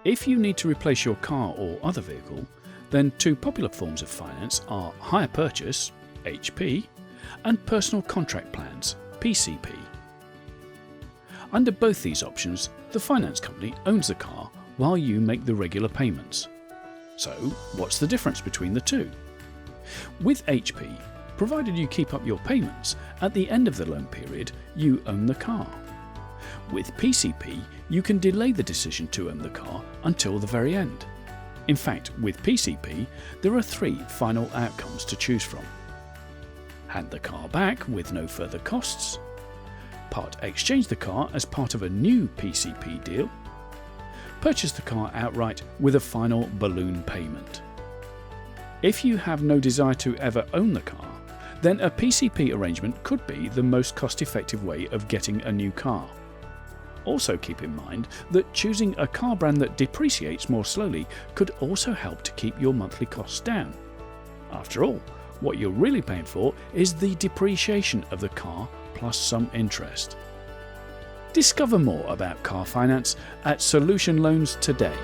If you need to replace your car or other vehicle, then two popular forms of finance are hire purchase, HP, and personal contract plans, PCP. Under both these options, the finance company owns the car while you make the regular payments. So, what's the difference between the two? With HP, provided you keep up your payments, at the end of the loan period, you own the car. With PCP, you can delay the decision to own the car until the very end. In fact, with PCP, there are 3 final outcomes to choose from. Hand the car back with no further costs, part exchange the car as part of a new PCP deal, purchase the car outright with a final balloon payment. If you have no desire to ever own the car, then a PCP arrangement could be the most cost-effective way of getting a new car. Also keep in mind that choosing a car brand that depreciates more slowly could also help to keep your monthly costs down. After all, what you're really paying for is the depreciation of the car plus some interest. Discover more about car finance at Solution Loans today.